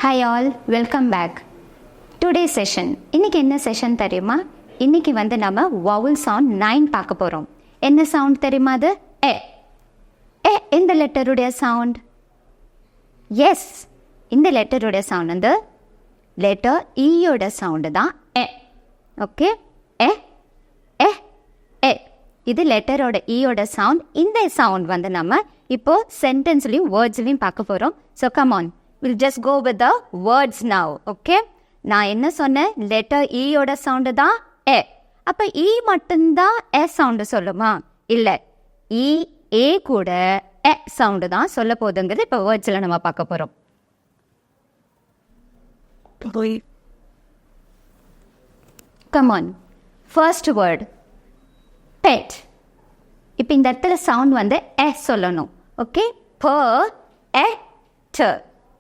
Hi all, welcome back. Today session. இன்றைக்கி என்ன session தெரியுமா? இன்றைக்கி நம்ம வவுல் சவுண்ட் 9 பார்க்க போகிறோம். என்ன சவுண்ட் தெரியுமா? அது ஏ. ஏ எந்த லெட்டருடைய சவுண்ட்? எஸ், இந்த லெட்டருடைய சவுண்ட் வந்து லெட்டர் ஈயோட சவுண்டு தான் ஏ. ஓகே, ஏ ஏ ஏ இது லெட்டரோட ஈயோட சவுண்ட். இந்த சவுண்ட் வந்து நம்ம இப்போது சென்டென்ஸ்லையும் வேர்ட்ஸ்லையும் பார்க்க போகிறோம். So come on, we'll just go with the words now. okay, நான் என்ன சொன்னேன்? லெட்டர் ஈயோட சவுண்டு தான் ஏ. அப்போ ஈ மட்டும்தான் ஏ சவுண்டு சொல்லுமா? இல்லை, ஈ ஏ கூட ஏ சவுண்டு தான் சொல்ல போகுதுங்கிறது இப்போ வேர்ட்ஸில் நம்ம பார்க்க போகிறோம். Come on, first word bed. இப்போ இந்த இடத்துல சவுண்ட் வந்து ஏ சொல்லணும். ஓகே, ப ஏ ட,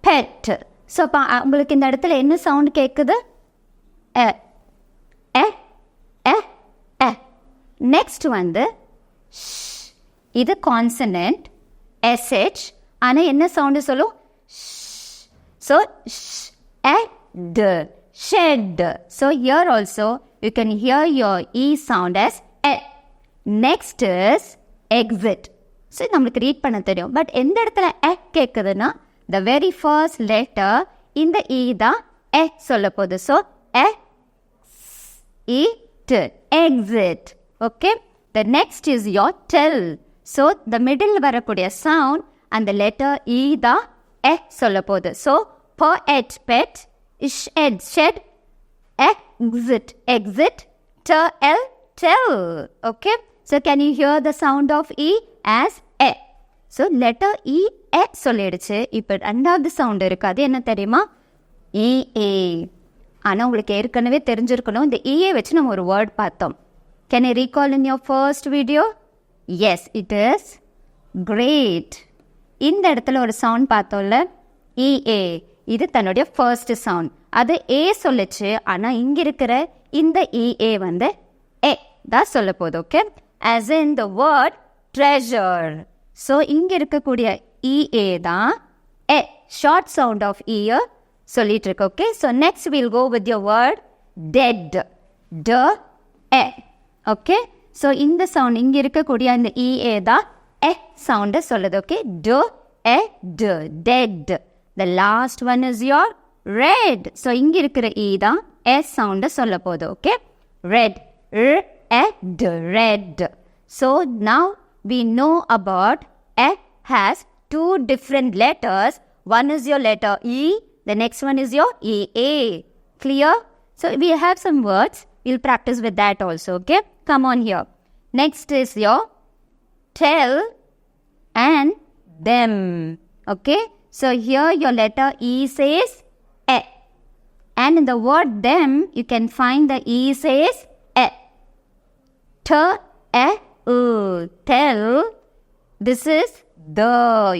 பெட். ஸோ அப்போ உங்களுக்கு இந்த இடத்துல என்ன சவுண்ட் கேட்குது? எ எ எ எ. நெக்ஸ்ட் வந்து இது கான்சனன்ட் எஸ்ஹெச், ஆனால் என்ன சவுண்டு சொல்லும்? So ed, shed. So here also you can hear your e sound s a. Next is exit. So நம்மளுக்கு ரீட் பண்ண தெரியும், பட் எந்த இடத்துல எ கேட்குதுன்னா the very first letter in the E தான் E சொல்ல போகுது. So E-T, exit. Okay, the next is your tell. So the middle வரக்கூடிய sound and the letter E தான் E சொல்ல போகுது. So poet, pet, shed, shed, exit, exit, tell, tell. Okay, so can you hear the sound of E as E? So letter E ஏ சொல்லிடுச்சு. இப்போ ரெண்டாவது sound இருக்குது, அது என்ன தெரியுமா? இஏ. ஆனால் உங்களுக்கு ஏற்கனவே தெரிஞ்சிருக்கணும், இந்த இஏ வச்சு நம்ம ஒரு வேர்ட் பார்த்தோம். Can you recall in your first video? Yes, it is great. இந்த இடத்துல ஒரு சவுண்ட் பார்த்தோம்ல, இஏ. இது தன்னுடைய ஃபர்ஸ்ட் சவுண்ட், அது ஏ சொல்லிச்சு. ஆனால் இங்கே இருக்கிற இந்த இஏ வந்து ஏ தான் சொல்ல போகுது. Okay, as in the word treasure. So இங்கே இருக்கக்கூடிய இஏ தான் a, short sound of ear சொல்லிட்டு இருக்கு. Okay, so next will go with your word dead, d a. Okay, so இந்த சவுண்ட் இங்கே இருக்கக்கூடிய அந்த இஏ தான் ஏ சவுண்டை சொல்லுது. Okay, d a d, dead. The last one is your red. So இங்கே இருக்கிற இ தான் ஏ சவுண்டை சொல்ல போகுது. Okay, red, a d, red. So now we know about E has two different letters. One is your letter E, the next one is your EA. Clear? So we have some words. We'll practice with that also. Okay, come on here. Next is your tell and them. Okay, so here your letter E says E, and in the word them you can find the E says E. T, E, tell. This is the,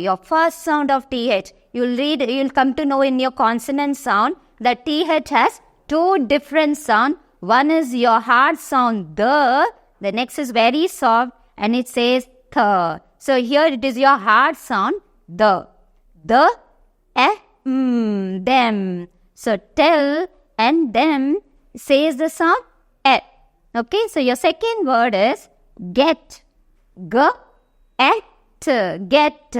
your first sound of TH. You'll come to know in your consonant sound that TH has two different sound. One is your hard sound the next is very soft and it says th. So here it is your hard sound the them. So tell and them says the sound e. Okay, so your second word is get, g, at, get.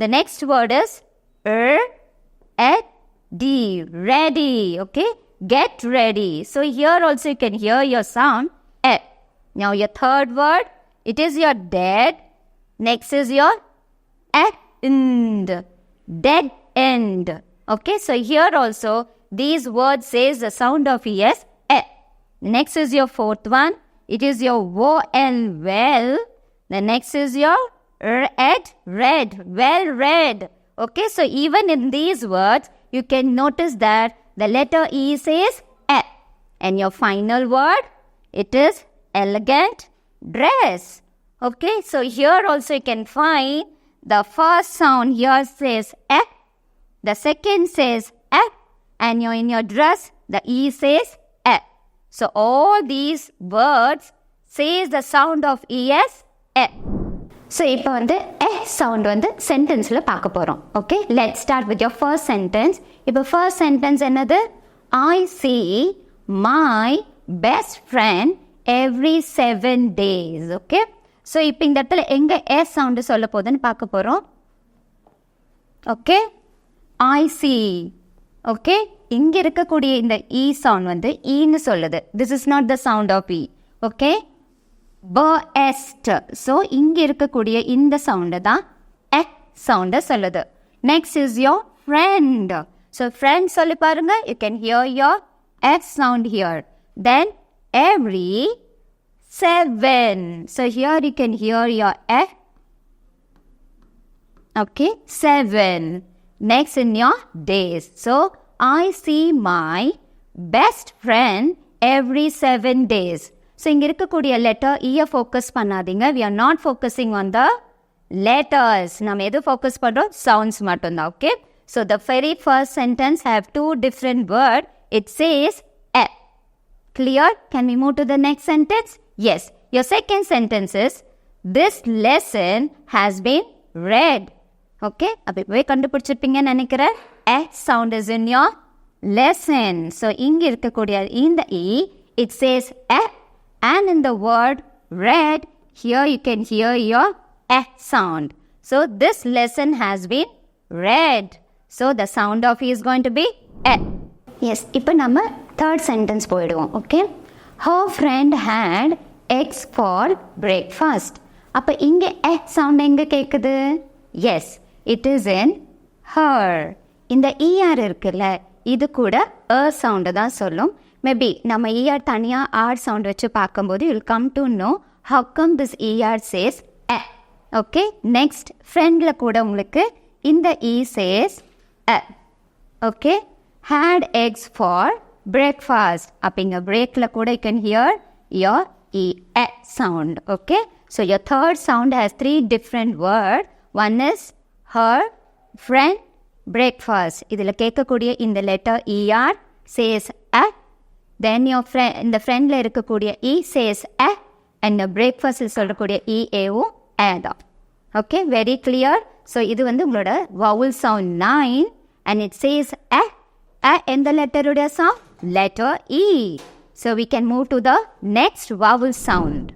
The next word is at, d, ready. Okay, get ready. So here also you can hear your sound e. Now your third word, it is your dead. Next is your end, dead end. Okay, so here also these words says the sound of es e. Next is your fourth one. It is your O-L, well. The next is your red, red, well read. Okay, so even in these words, you can notice that the letter E says E. And your final word, it is elegant dress. Okay, so here also you can find the first sound here says E. The second says E. And in your dress, the E says E. So all these words says the sound of es, e. So இப்போ வந்து sound வந்து சென்டென்ஸில் பார்க்க போகிறோம். Okay, let start with your first sentence. இப்போ first sentence என்னது? ஐ see my best friend every 7 days. Okay, so இப்போ இந்த இடத்துல எங்கே சவுண்டு சொல்ல போகுதுன்னு பார்க்க போகிறோம். ஓகே, ஐ see. ஓகே, இங்கே இருக்கக்கூடிய இந்த சவுண்ட் வந்து ஈன்னு சொல்லுது. This is not the sound of okay, best. So இங்கே இருக்கக்கூடிய இந்த சவுண்டு தான் சவுண்டை சொல்லுது. Next is your friend. So friend சொல்லி பாருங்க. You can hear your sound here. Then every 7. So here you can hear your okay, 7. Next in your days. So I see my best friend every 7 days. So இங்க இருக்கக்கூடிய letter focus பண்ணாதீங்க. we are not focusing on the letters. நம்ம எது focus பண்றோம்? Sounds மட்டும்தான். Okay, so the very first sentence have two different word. It says clear? Can we move to the next sentence? Yes. Your second sentence is this lesson has been read. Okay, அப்பவே கண்டுபிடிச்சிருப்பீங்கன்னு நினைக்கிறேன். sound is in your lesson. So இங்க இருக்கக்கூடிய இந்த it says and in the word read, here you can hear your sound. So this lesson has been read. So the sound of is going to be yes. இப்போ நம்ம third sentence போயிடுவோம். Okay, her friend had eggs for breakfast. அப்போ இங்கே sound எங்கே கேட்குது? Yes, it is in her. இந்த இருக்குல்ல, இது கூட சவுண்டு தான் சொல்லும். மேபி நம்ம தனியாக ஆர் சவுண்ட் வச்சு பார்க்கும்போது you'll come to know how come this says okay, next ஃப்ரெண்டில் கூட உங்களுக்கு இந்த says okay, had eggs for breakfast. அப்போ இங்கே பிரேக்கில் கூட you can hear your sound. Okay, so your third sound has 3 different word. One is her, friend, breakfast. இதில் கேட்கக்கூடிய இந்த letter says then your friend, இந்த ஃப்ரெண்டில் இருக்கக்கூடிய says and the breakfast சொல்லக்கூடிய ஏவும் தான். Okay, very clear. So இது வந்து உங்களோட vowel sound 9 and it says எந்த லெட்டருடைய sound? Letter E. So we can move to the next vowel sound.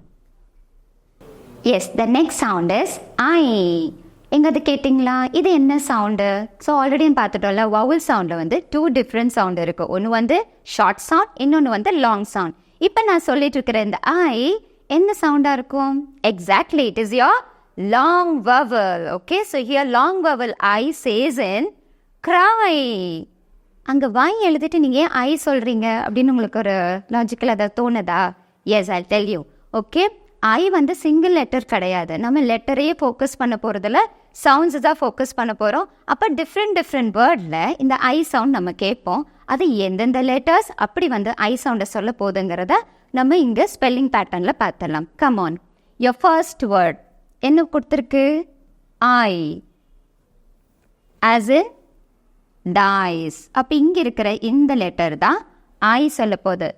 Yes, the next sound is I. எங்கது கேட்டிங்களா? இது என்ன சவுண்டு? ஸோ ஆல்ரெடி பார்த்துட்டோம்ல, vowel சவுண்டில் வந்து 2 different sound இருக்குது. ஒன்று வந்து ஷார்ட் சவுண்ட், இன்னொன்று வந்து லாங் சவுண்ட். இப்போ நான் சொல்லிட்டு இருக்கிற இந்த என்ன சவுண்டாக இருக்கும்? Exactly, it is your long vowel. Okay, so here long vowel says in cry. அங்கே வாய் எழுதிட்டு நீங்கள் ஏன் சொல்கிறீங்க அப்படின்னு உங்களுக்கு ஒரு லாஜிக்கல் அதை தோணுதா? Yes, I tell you. Okay, வந்து சிங்கிள் லெட்டர் கிடையாது. நம்ம லெட்டரையே ஃபோக்கஸ் பண்ண போகிறதுல சவுண்ட்ஸ் தான் ஃபோக்கஸ் பண்ண போகிறோம். அப்போ டிஃப்ரெண்ட் வேர்டில் இந்த சவுண்ட் நம்ம கேட்போம். அது எந்தெந்த லெட்டர்ஸ் அப்படி வந்து சவுண்டை சொல்ல போகுதுங்கிறத நம்ம இங்கே ஸ்பெல்லிங் பேட்டர்னில் பார்த்துடலாம். Come on, your first word என்ன கொடுத்துருக்கு? as in dies. அப்போ இங்கே இருக்கிற இந்த லெட்டர் தான் சொல்ல போகுது.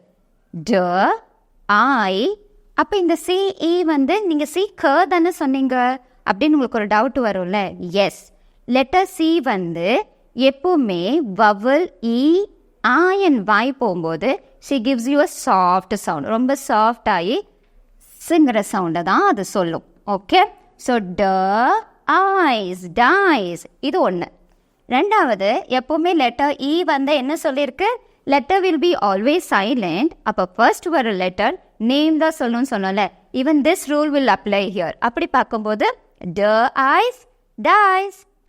அப்போ இந்த சிஇ வந்து நீங்கள் தானே சொன்னீங்க அப்படின்னு உங்களுக்கு ஒரு டவுட் வரும்ல. எஸ், லெட்டர் சி வந்து எப்பவுமே வவல் ஆயன் வாய் போகும்போது she gives you a soft sound. ரொம்ப சாஃப்ட் ஆகி சிங்கிற சவுண்டை தான் அது சொல்லும். ஓகே, ஸோ டைஸ் இது ஒன்று. ரெண்டாவது, எப்போவுமே லெட்டர் வந்து என்ன சொல்லியிருக்கு? Letter will be always silent. அப்போ ஃபர்ஸ்ட் வர லெட்டர் நேம் தான் சொல்லணும்னு சொன்னோம்ல. Even this rule will apply here. அப்படி பார்க்கும்போது டைஸ்.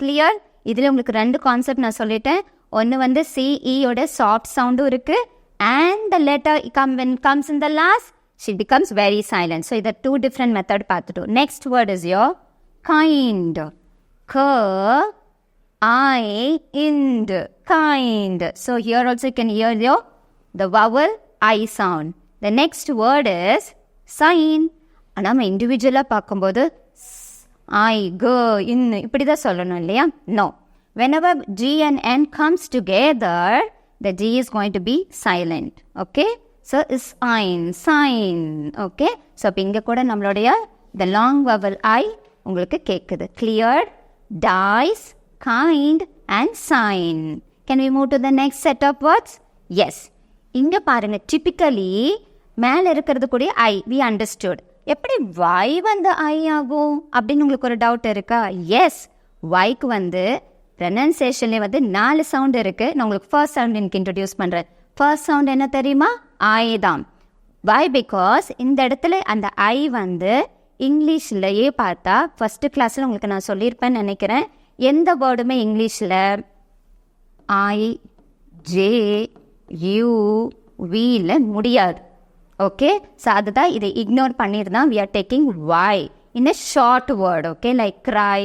கிளியர்? இதில் உங்களுக்கு 2 கான்செப்ட் நான் சொல்லிட்டேன். ஒன்று வந்து சிஇயோட சாஃப்ட் சவுண்டும் இருக்குது, and the letter comes in the last she becomes very silent. So இதை 2 different method பார்த்துட்டோம். Next word is your kind. Kind. So here also you can hear the vowel sound. The next word is sign. நம்ம இண்டிவிஜுவலாக பார்க்கும்போது இப்படி தான் சொல்லணும் இல்லையா? No. Whenever G and N comes together, the G is going to be silent. Okay? So sign. Okay? So இங்கே கூட நம்மளுடைய the long vowel உங்களுக்கு கேட்குது. cleared, dice, kind and sign. Can we move to the next set of words? Yes. இங்கே பாருங்க, typically மேலே இருக்கிறது கூடிய I, we understood. எப்படி Y வந்து I ஆகும் அப்படின்னு உங்களுக்கு ஒரு டவுட் இருக்கா? எஸ், Yக்கு வந்து ப்ரனன்சியேஷன்லேயே வந்து 4 சவுண்ட் இருக்குது. நான் உங்களுக்கு ஃபர்ஸ்ட் சவுண்ட் எனக்கு இன்ட்ரடியூஸ் பண்ணுறேன். ஃபர்ஸ்ட் சவுண்ட் என்ன தெரியுமா? I தான். Why? Because இந்த இடத்துல அந்த I வந்து இங்கிலீஷ்லையே பார்த்தா ஃபஸ்ட்டு கிளாஸில் உங்களுக்கு நான் சொல்லியிருப்பேன்னு நினைக்கிறேன். எந்த வேர்டுமே இங்கிலீஷில் I, J, U, Vல முடியாது. ஓகே, ஸோ அதுதான் இதை ignore பண்ணியிருந்தான். we are taking Y in a short word, okay, like cry,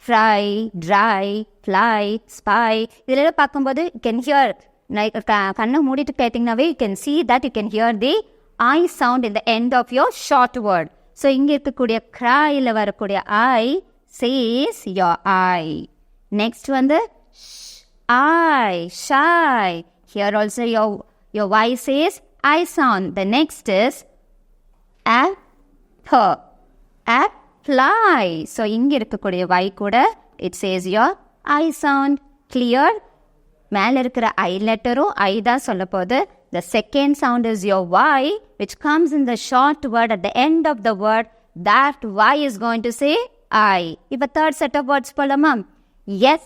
fry, dry, fly, spy. இதெல்லாம் பார்க்கும்போது you can hear, like கண்ணை மூடிட்டு கேட்டிங்கனாவே you can see that you can hear the I sound in the end of your short word. So இங்கே இருக்கக்கூடிய cryல வரக்கூடிய I says your I. Next வந்து I, shy. Here also your Y says I sound. The next is apply. So இங்க இருக்கக்கூடிய Y கூட it says your I sound. Clear? மேல இருக்கிற I லெட்டரும் I தான் சொல்ல போகுது. The second sound is your Y, which comes in the short word at the end of the word. That Y is going to say I. இப்போ third set of words போலாமா? Yes.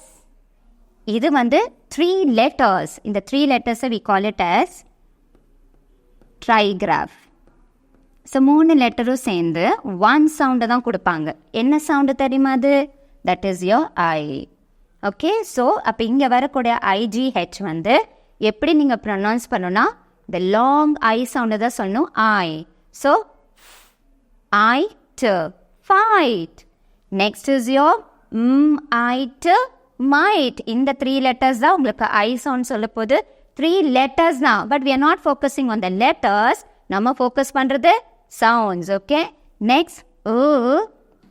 இது வந்து 3 letters. இந்த 3 letters we call it as trigraph. So 3 லெட்டரும் சேர்ந்து 1 sound தான் கொடுப்பாங்க. என்ன sound தெரியுமா அது? That is your I. Okay, so அப்போ இங்கே வரக்கூடிய IGH வந்து எப்படி நீங்கள் ப்ரொனவுன்ஸ் பண்ணணும்னா இந்த லாங் ஐ சவுண்டு தான் சொல்லணும். I. So I to fight. Next is your I to might. இந்த 3 லெட்டர்ஸ் தான் உங்களுக்கு ஐ சவுண்ட் சொல்ல போது. 3 letters தான். But we are not focusing on the letters. நம்ம ஃபோக்கஸ் பண்ணுறது sounds. Okay. Next,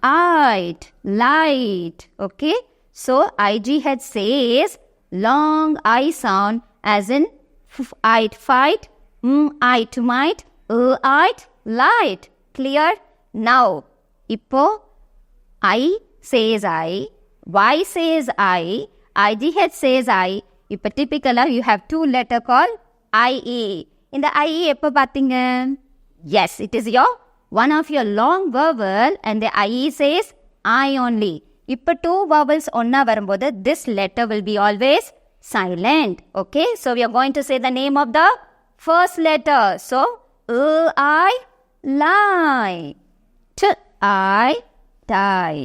light, light. Okay. So IGH says long I sound as in I'd fight, I'd might, I'd light. Clear? Now, இப்போ I says I, Y says I, IGH says I. இப்போ typically you have 2 letter called IE. இந்த IE எப்போ பார்த்தீங்க? Yes, it is your one of your long vowel and the IE says I only. இப்போ 2 vowels ஒன்னா வரும்போது this letter will be always silent. Okay, so we are going to say the name of the first letter. So, I lie. T I die.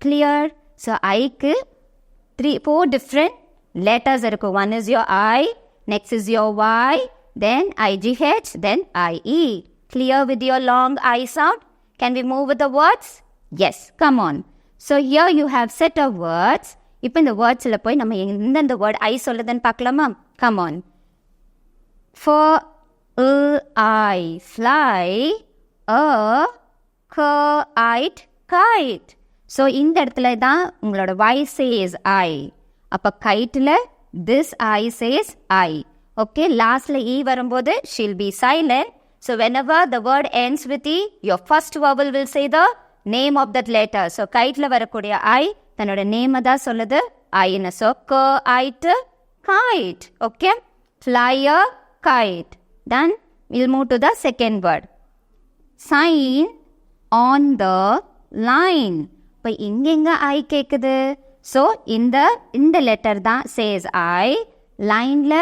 Clear? So, I-க்கு 4 different letters இருக்கு. One is your I, next is your Y, then IGH, then IE. Clear with your long I sound? Can we move with the words? Yes, come on. So here you have set of words. இப்போ இந்த வேர்ட்ஸில் போய் நம்ம எந்தெந்த word ஐ சொல்லுதுன்னு பார்க்கலாமா? Come on. For I fly, kite, kite. So இந்த இடத்துல தான் உங்களோட Y says I. அப்போ கைட்டில் this I says I. Okay, lastல E வரும்போது she'll be silent. So whenever the word ends with E, your first vowel will say the name of that letter. So கைட்டில் வரக்கூடிய I தன்னோட name தான் சொல்லுது ஐன்னு. So kite, kite. Okay, fly a kite. Then we'll move to the second word. Sign on the line. இப்போ இங்கெங்க I கேட்குது. So இந்த letter தான் says I. லைனில்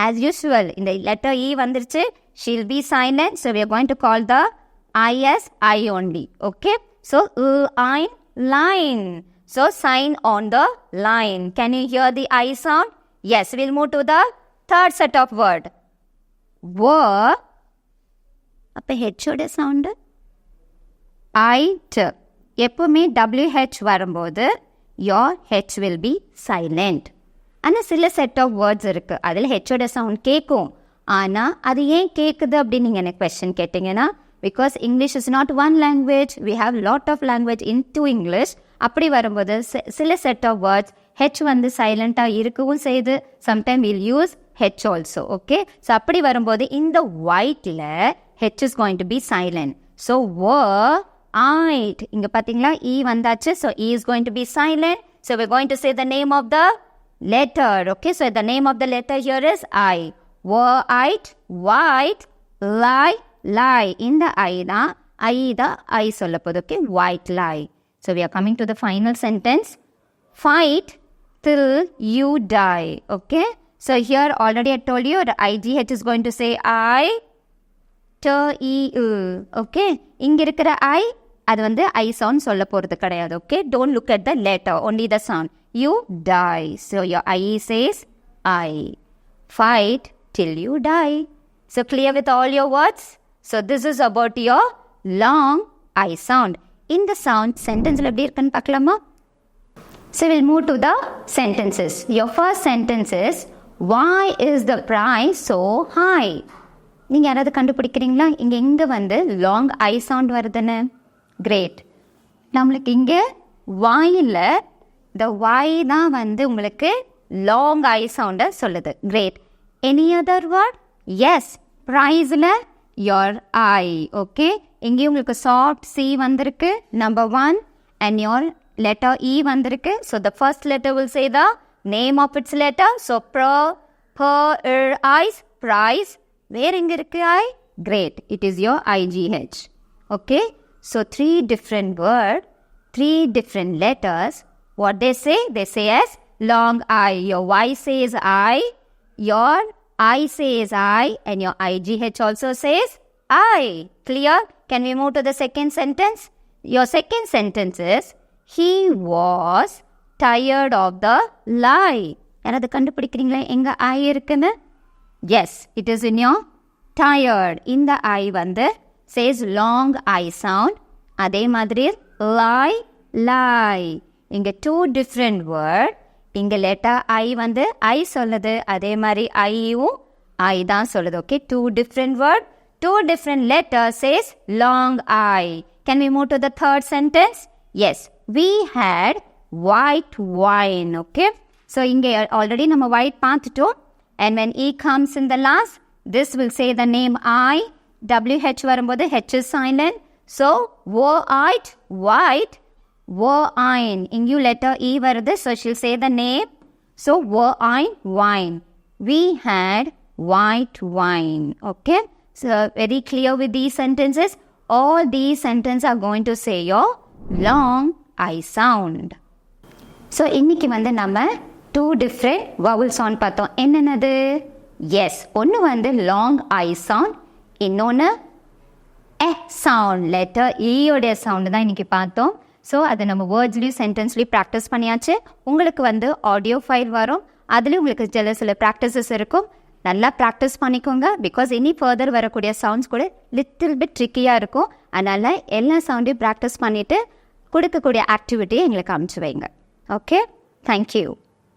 as usual இந்த letter E வந்துருச்சு. She'll be silent. So we are going to call the I as I only. Okay. So I line. So sign on the line. Can you hear the I sound? Yes. We'll move to the third set of word. Were. அப்போ ஹெச்சோட sound I-T. எப்பவுமே WH வரும்போது your H will be silent. ஆனால் சில set of words இருக்குது அதில் ஹெச்சோட sound கேட்கும். ஆனால் அது ஏன் கேட்குது அப்படின்னு நீங்கள் எனக்கு கொஸ்டின் கேட்டிங்கன்னா, because English is not one language, we have lot of language in to English. அப்படி வரும்போது சில செட் ஆஃப் வேர்ட்ஸ் ஹெச் வந்து சைலண்ட்டாக இருக்கவும் செய்யுது. Sometime will use H also. Okay, so அப்படி வரும்போது இந்த ஒயிட்டில் H is going to be silent. So eyed. இங்க பாத்தீங்களா E வந்தாச்சு. So E is going to be silent. So we're going to say the name of the letter. Okay, so the name of the letter here is I. Were-eyed, white, lie, lie. இந்த I தான் I சொல்ல போகுது. Okay, white lie. So we are coming to the final sentence. Fight till you die. Okay, so here already I told you the IGH is going to say I. Okay இங்க இருக்கிற ஐ அது வந்து ஐ sound சொல்ல போறது கிடையாது. Okay don't look at the letter, only the sound. You tie, so your I says I. Fight till you die. So clear with all your words? So this is about your long I sound. இந்த sound sentenceல எப்படி இருக்குன்னு பார்க்கலாமா? So we'll move to the sentences. Your first sentence is, why is the price so high? நீங்கள் யாராவது கண்டுபிடிக்கிறீங்களா? இங்கே வந்து long I sound வருதுன்னு. Great. நம்மளுக்கு இங்கே வாயில் இந்த வாய் தான் வந்து உங்களுக்கு லாங் ஐ சவுண்டை சொல்லுது. Great. Any other word? Yes, ப்ரைஸில் யோர் ஐ. ஓகே, இங்கேயும் உங்களுக்கு சாஃப்ட் சி வந்திருக்கு, number 1, and your letter e வந்திருக்கு. So the first letter will say the name of its letter. So ice, price. Where inga irukku I? Great. It is your IGH. Okay. So 3 different words, 3 different letters. What they say? They say as long I. Your Y says I. Your I says I. And your IGH also says I. Clear? Can we move to the second sentence? Your second sentence is, he was tired of the lie. யாராவது கண்டுபிடிக்கிறீங்களா எங்க I இருக்குன்னு? Yes, it is in your tired. இந்த I வந்து says long I sound. அதே மாதிரி lie, lie. இங்க 2 different word. இங்க letter I வந்து I சொல்லுது, அதே மாதிரி ஐயும் I தான் சொல்லுது. Okay, 2 different word, 2 different letters says long I. Can we move to the third sentence? Yes, we had white wine. Okay, so இங்க already நம்ம white பார்த்துட்டோம். And when E comes in the last, this will say the name I. WH வரும்போது H is silent. So, were-eyed, white, were-eyed. இங்கேயும் letter E வருது. So, she'll say the name. So, were-eyed, wine. We had white wine. Okay? So, very clear with these sentences. All these sentences are going to say your long I sound. So, இன்னைக்கு வந்து நம்ம 2 different vowel sound பார்த்தோம். என்னென்னது? S, ஒன்று வந்து long I sound, இன்னொன்று sound, letter ஈயோடைய sound தான் இன்றைக்கி பார்த்தோம். ஸோ அதை நம்ம வேர்ட்ஸ்லேயும் சென்டென்ஸ்லேயும் ப்ராக்டிஸ் பண்ணியாச்சு. உங்களுக்கு வந்து ஆடியோ ஃபைல் வரும், அதுலேயும் உங்களுக்கு சில ப்ராக்டிசஸ் இருக்கும். நல்லா ப்ராக்டிஸ் பண்ணிக்கோங்க. பிகாஸ் இனி ஃபர்தர் வரக்கூடிய சவுண்ட்ஸ் கூட லிட்டில் பிட் ட்ரிக்கியாக இருக்கும். அதனால் எல்லா சவுண்டையும் ப்ராக்டிஸ் பண்ணிவிட்டு கொடுக்கக்கூடிய ஆக்டிவிட்டியை எங்களுக்கு அனுப்பிச்சு வைங்க. Okay, thank you.